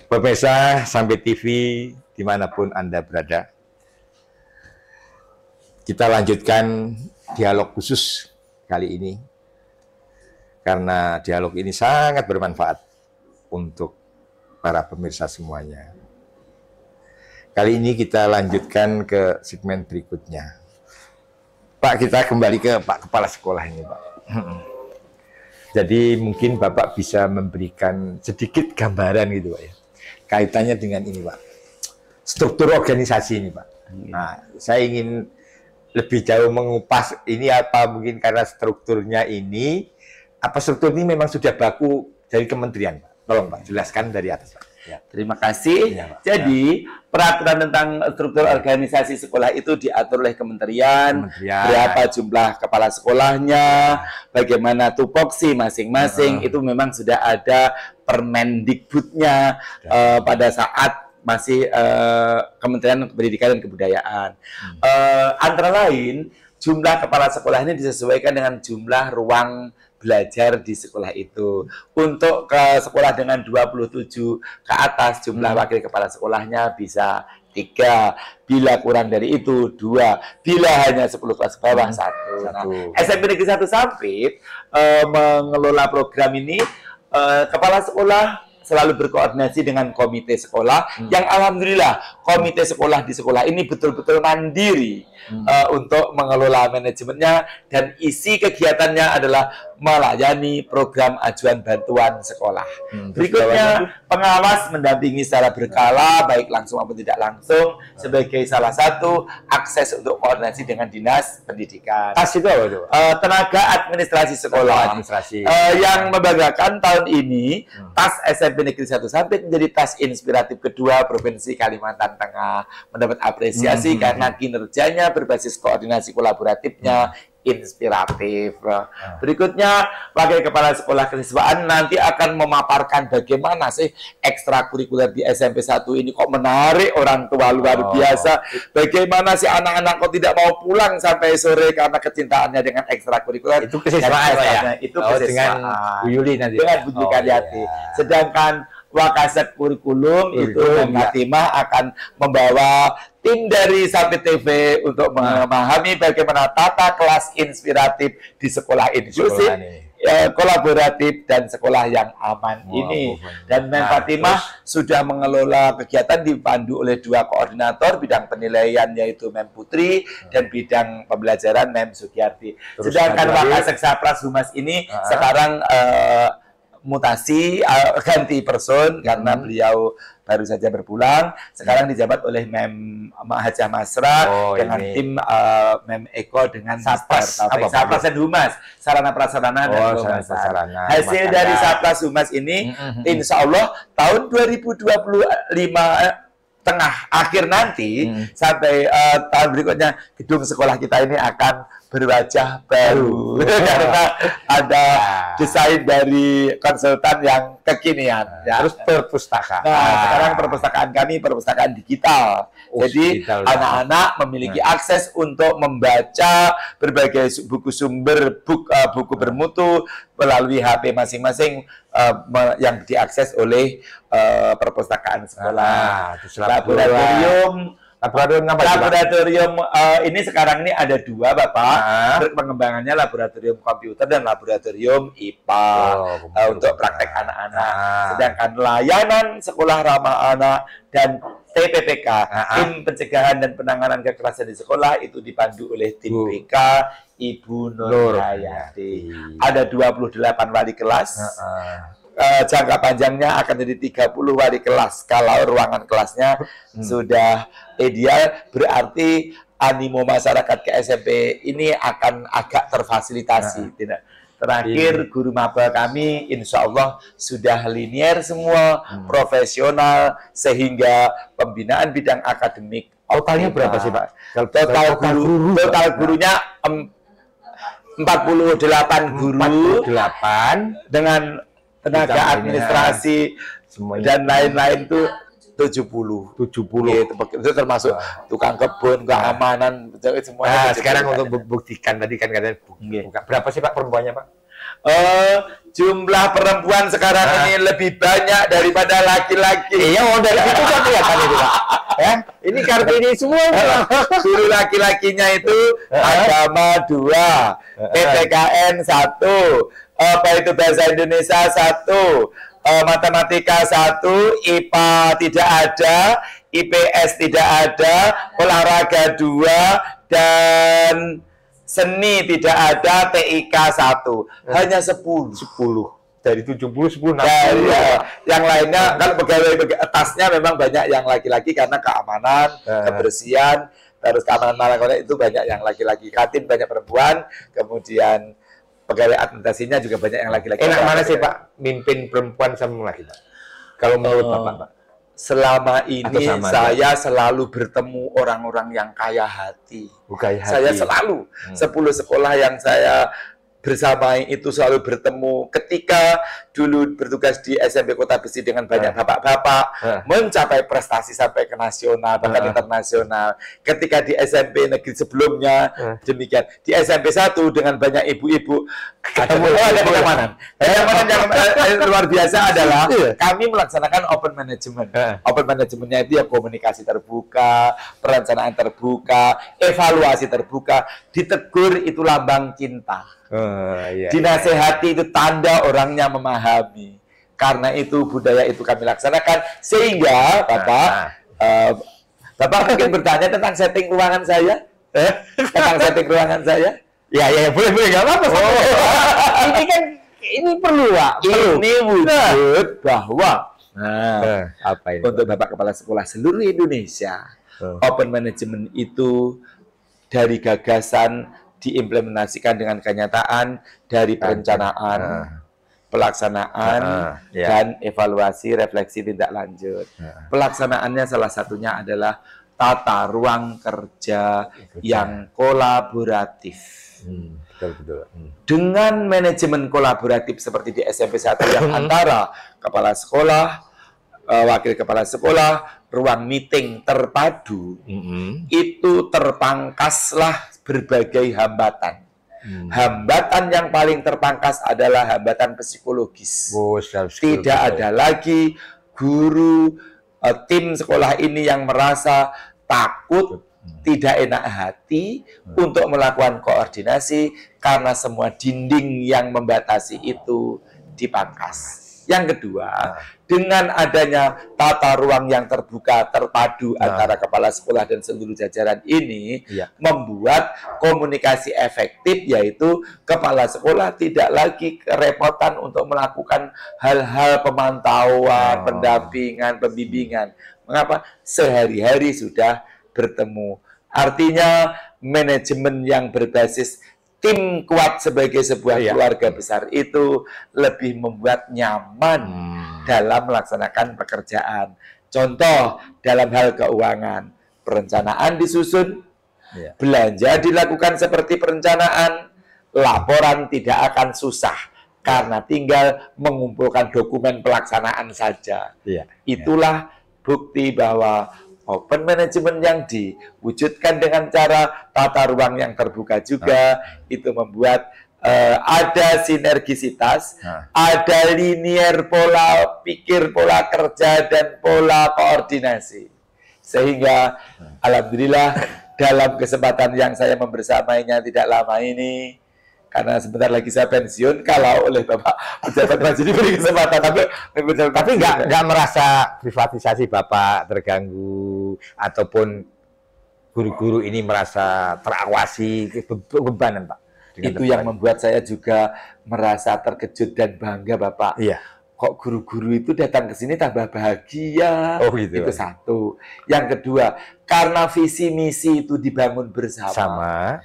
Pemirsa Sampai TV dimanapun Anda berada, kita lanjutkan dialog khusus kali ini karena dialog ini sangat bermanfaat untuk para pemirsa semuanya. Kali ini kita lanjutkan ke segmen berikutnya. Pak, kita kembali ke Pak Kepala Sekolah ini, Pak. Jadi mungkin Bapak bisa memberikan sedikit gambaran gitu, Pak ya. Kaitannya dengan ini, Pak. Struktur organisasi ini, Pak. Nah, saya ingin lebih jauh mengupas ini apa mungkin karena strukturnya ini, apa struktur ini memang sudah baku dari kementerian, Pak. Tolong, Pak, jelaskan dari atas, Pak. Ya, terima kasih. Ya, Pak. Jadi, peraturan tentang struktur organisasi sekolah itu diatur oleh kementerian, berapa jumlah kepala sekolahnya, bagaimana tupoksi masing-masing, itu memang sudah ada Permendikbudnya pada saat masih Kementerian Pendidikan dan Kebudayaan. Antara lain, jumlah kepala sekolah ini disesuaikan dengan jumlah ruang belajar di sekolah itu. Untuk ke sekolah dengan 27 ke atas, jumlah wakil kepala sekolahnya bisa 3. Bila kurang dari itu, 2. Bila hanya 10 kelas bawah, 1. Nah, SMP Negeri 1 Sampit mengelola program ini, kepala sekolah selalu berkoordinasi dengan komite sekolah, yang alhamdulillah komite sekolah di sekolah ini betul-betul mandiri untuk mengelola manajemennya, dan isi kegiatannya adalah melayani program ajuan bantuan sekolah. Berikutnya, pengawas mendampingi secara berkala, baik langsung maupun tidak langsung, sebagai salah satu akses untuk koordinasi dengan dinas pendidikan. TAS itu apa itu, Pak? Tenaga administrasi sekolah. Yang membanggakan tahun ini, TAS SMP Negeri 1 Sampit menjadi TAS inspiratif kedua Provinsi Kalimantan Tengah, mendapat apresiasi karena kinerjanya berbasis koordinasi kolaboratifnya inspiratif. Berikutnya, wakil kepala sekolah kesiswaan nanti akan memaparkan bagaimana sih ekstrakurikuler di SMP 1 ini kok menarik orang tua luar biasa. Bagaimana sih anak-anak kok tidak mau pulang sampai sore karena kecintaannya dengan ekstrakurikuler. Itu kesiswaan, Pak ya? Itu kesiswaan. Dengan Bu Yuli nanti. Dengan Bu Karyati. Sedangkan Wakasek kurikulum itu Fatimah akan membawa tim dari Sampit TV untuk memahami bagaimana tata kelas inspiratif di sekolah inklusif, kolaboratif, dan sekolah yang aman ini. Dan Mem Fatimah sudah mengelola kegiatan dipandu oleh 2 koordinator bidang penilaian, yaitu Mem Putri dan bidang pembelajaran Mem Sugiyarti. Sedangkan Wakasek Sapras Humas ini sekarang mutasi, ganti person karena beliau baru saja berpulang. Sekarang dijabat oleh Mem Hajah Masra dengan tim Mem Eko dengan Sapras dan Humas, sarana prasarana dan pemasaran. Hasil dari Sapras Humas ini, insya Allah tahun 2025 tengah akhir nanti sampai tahun berikutnya, gedung sekolah kita ini akan berwajah baru karena ada desain dari konsultan yang kekinian. Terus perpustakaan. Nah, sekarang perpustakaan kami perpustakaan digital. Jadi anak-anak memiliki akses untuk membaca berbagai buku sumber, buku bermutu melalui HP masing-masing yang diakses oleh perpustakaan sekolah. Laboratorium ini sekarang ini ada 2, Bapak. Pengembangannya laboratorium komputer dan laboratorium IPA untuk praktek anak-anak. Sedangkan layanan sekolah ramah anak dan TPPK, tim pencegahan dan penanganan kekerasan di sekolah, itu dipandu oleh tim BK Ibu Nur Hayati. Ada 28 wali kelas. Jangka panjangnya akan jadi 30 wali kelas. Kalau ruangan kelasnya sudah ideal, berarti animo masyarakat ke SMP ini akan agak terfasilitasi. Terakhir, guru maba kami insya Allah sudah linier semua, profesional, sehingga pembinaan bidang akademik. Totalnya berapa sih, Pak? Total gurunya 48 guru, 48 dengan tenaga administrasi dan lain-lain itu 70. Itu termasuk tukang kebun, keamanan, semuanya. Sekarang untuk membuktikan tadi kan katanya berapa sih Pak perempuannya, Pak? Jumlah perempuan sekarang ini lebih banyak daripada laki-laki. Iya, dari situ kan kelihatan itu, Pak. Ya, ini Kartini semua. Dulu laki-lakinya itu agama 2, PPKN 1, apa itu bahasa Indonesia 1, matematika 1, IPA tidak ada, IPS tidak ada, olahraga 2, dan seni tidak ada, TIK 1. Hanya 10. Dari 70, 10, 60. Yang lainnya, kalau pegawai atasnya memang banyak yang laki-laki karena keamanan, kebersihan, terus keamanan malam itu banyak yang laki-laki. Katin banyak perempuan, kemudian pegawai administrasinya juga banyak yang laki-laki. Enak mana sih Pak, mimpin perempuan sama laki, Pak? Kalau menurut Bapak, Pak? Selama ini saya selalu bertemu orang-orang yang kaya hati. Saya selalu 10 sekolah yang saya bersamai itu selalu bertemu. Ketika dulu bertugas di SMP Kota Besi dengan banyak bapak-bapak, mencapai prestasi sampai ke nasional, bahkan internasional. Ketika di SMP negeri sebelumnya, demikian. Di SMP 1 dengan banyak ibu-ibu, ada kenyamanan. Kenyamanan yang luar biasa adalah kami melaksanakan open management. Open managementnya itu ya komunikasi terbuka, perencanaan terbuka, evaluasi terbuka. Ditegur itu lambang cinta. Dinasehati itu tanda orangnya memahami. Karena itu budaya itu kami laksanakan sehingga Bapak mungkin bertanya tentang setting ruangan saya, tentang setting ruangan saya. Ya boleh nggak apa-apa. Ini kan ini perlu, Pak. Ini wujud bahwa apa ini, untuk Bapak Kepala Sekolah seluruh Indonesia, open management itu dari gagasan diimplementasikan dengan kenyataan dari perencanaan, pelaksanaan, dan evaluasi refleksi tindak lanjut. Pelaksanaannya salah satunya adalah tata ruang kerja yang kolaboratif. Betul. Dengan manajemen kolaboratif seperti di SMP 1 yang antara kepala sekolah, wakil kepala sekolah, ruang meeting terpadu, itu terpangkaslah berbagai hambatan. Hambatan yang paling terpangkas adalah hambatan psikologis. Tidak ada lagi guru, tim sekolah ini yang merasa takut, tidak enak hati untuk melakukan koordinasi karena semua dinding yang membatasi itu dipangkas. Yang kedua, dengan adanya tata ruang yang terbuka, terpadu antara kepala sekolah dan seluruh jajaran ini, membuat komunikasi efektif, yaitu kepala sekolah tidak lagi kerepotan untuk melakukan hal-hal pemantauan, pendampingan, pembimbingan. Mengapa? Sehari-hari sudah bertemu. Artinya, manajemen yang berbasis tim kuat sebagai sebuah keluarga besar itu lebih membuat nyaman dalam melaksanakan pekerjaan. Contoh, dalam hal keuangan, perencanaan disusun, belanja dilakukan seperti perencanaan, laporan tidak akan susah karena tinggal mengumpulkan dokumen pelaksanaan saja. Itulah bukti bahwa open management yang diwujudkan dengan cara tata ruang yang terbuka juga itu membuat ada sinergisitas, ada linear pola pikir, pola kerja, dan pola koordinasi. Sehingga alhamdulillah dalam kesempatan yang saya membersamainya tidak lama ini, karena sebentar lagi saya pensiun, kalau oleh Bapak pejabat maju diberi kesempatan, tapi nggak merasa privatisasi Bapak terganggu ataupun guru-guru ini merasa terawasi, bebanan, Pak. Itu yang membuat saya juga merasa terkejut dan bangga, Bapak. Kok guru-guru itu datang ke sini tambah bahagia. Gitu. Itu satu. Yang kedua, karena visi misi itu dibangun bersama.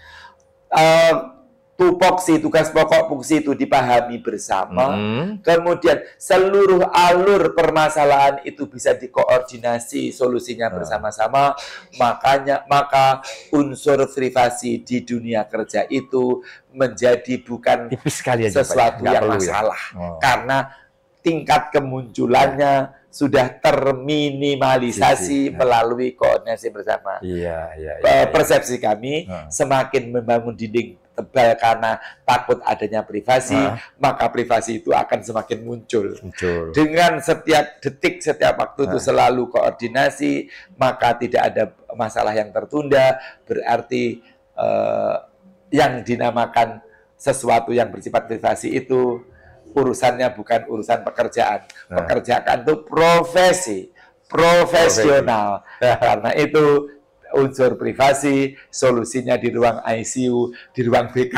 Tupoksi, tugas pokok fungsi itu dipahami bersama. Kemudian seluruh alur permasalahan itu bisa dikoordinasi solusinya bersama-sama. Maka unsur privasi di dunia kerja itu menjadi bukan sesuatu yang masalah. Karena tingkat kemunculannya sudah terminimalisasi melalui koordinasi bersama. Persepsi kami semakin membangun dinding tebal karena takut adanya privasi, maka privasi itu akan semakin muncul. Dengan setiap detik, setiap waktu itu selalu koordinasi, maka tidak ada masalah yang tertunda, berarti yang dinamakan sesuatu yang bersifat privasi itu urusannya bukan urusan pekerjaan. Pekerjaan itu profesional. Karena itu unsur privasi, solusinya di ruang ICU, di ruang BK.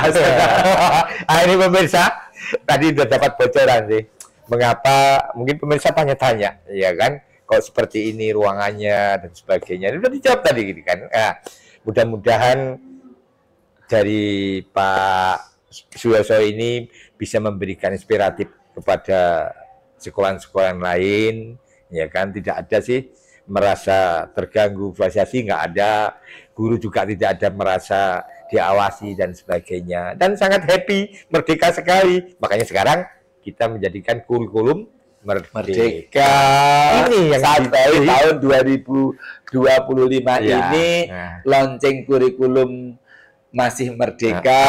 Ini pemirsa, tadi sudah dapat bocoran sih. Mengapa, mungkin pemirsa tanya-tanya, ya kan, kok seperti ini ruangannya dan sebagainya. Sudah dijawab tadi gitu kan. Nah, mudah-mudahan dari Pak Suyoso ini bisa memberikan inspiratif kepada sekolah-sekolah lain, ya kan, tidak ada sih merasa terganggu privasi, nggak ada, guru juga tidak ada merasa diawasi dan sebagainya, dan sangat happy, merdeka sekali. Makanya sekarang kita menjadikan kurikulum merdeka. Ini yang sampai tahun 2025 ini launching kurikulum masih merdeka.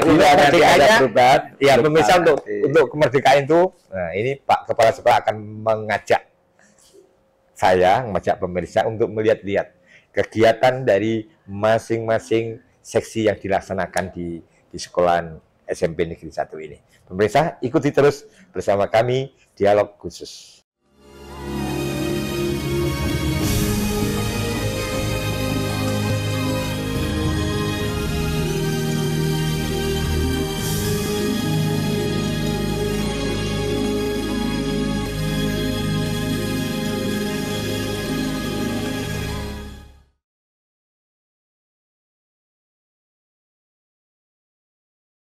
Nanti ada perubahan. Ya, pemirsa, untuk kemerdekaan itu, nah ini Pak Kepala Sekolah akan mengajak pemirsa untuk melihat-lihat kegiatan dari masing-masing seksi yang dilaksanakan di sekolahan SMP Negeri 1 ini. Pemirsa, ikuti terus bersama kami Dialog Khusus.